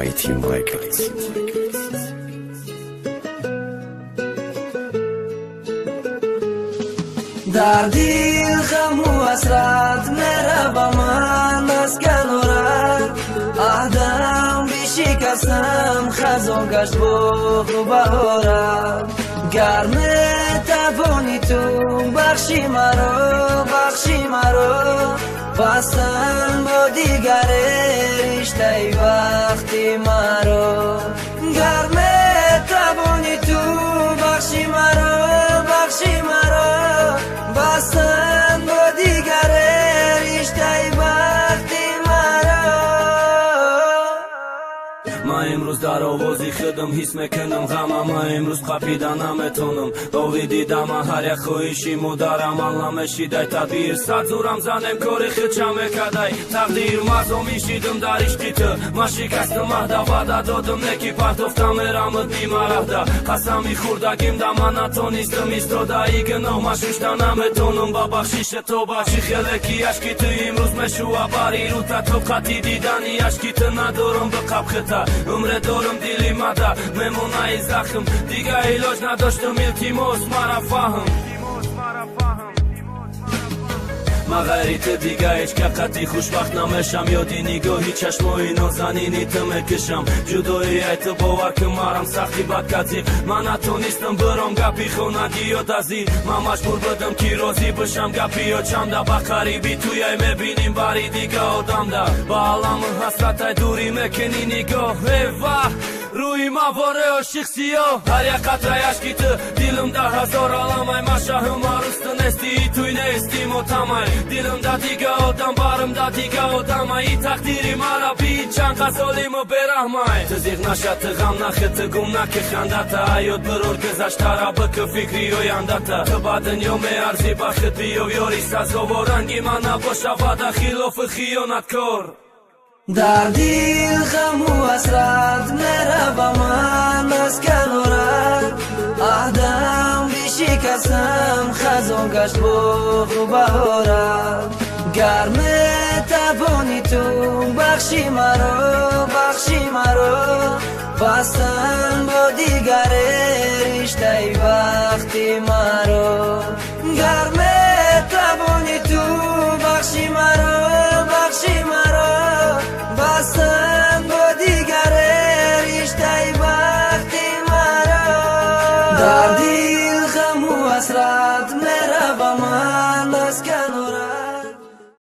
IT Michaels. در دل غم و حسرت میره با من مسکن و رد عهدم بشکستم خزان گشت بغ و بهارت گر میتوانی تو بخشی مرا بستن با دیگر رشته وقتی مرا گر میتوانی تو بخشی مرا بستن با دیگر رشته وقتی مرا من امروز در آوازی خودم حس میکنم غمم من امروز قپیدن نمیتونم باوی دیدم هر یک خواهشیمو دارم علم شیده تدبیر صد زورم زنم کاری خودشم میکدای تقدیر مزو میشیدم در عشقی تو من شکستم عهده وعده دادم نکی پرتفتم میرمت بیمرهده قسم میخوردگیم ده من نتونستم ایستاده ای گناه من ششته نمیتونم با بخشش تو بخشی خیلی اشکی تو امروز مشوه بری رو تطلب خطی دیدنی اشکی تو ندارم به قب خطه عمر دارم دیلی مده میمونه ای زخم دیگه علاج نداشتم التماس مرا فهم من غیریت دیگه هیچ که قطعی خوشبخت نمیشم یادی نگاهی چشمای نازنینی تو میکشم جدایی ایت باور که مرم سختی بد کتیق من نتونستم برام گپی خونگی یا دزی من مجبور بدم که راضی بشم گپی یا چنده با قریبی توی میبینیم بری دیگه آدم ده با علم حسرت دوری میکنی نگاه واه روی مواره عاشق سیاه هر یک قطره اشکی تو دیلم ده هزار علمای مشاهم عروست نستی توی نیستی متمای دیلم ده دیگه آدم برم ده دیگه آدم ای تقدیری مرا بی چند غزالیم و برحمای تزیق نشد غم نخط گم نکه خندت حیات برور گذشته را بکه فکری و یندت تو با دنیا می ارزی بخت بیو یاری سزا و رنگی من نباشه و ده خلاف خیانت کار در دل غم و حسرت میره با من مسکن و رد عهدم بشکستم خزان گشت بغ و بهارت گر میتوانی تو بخشی مرا بستن با دیگر رشته وقتی مرا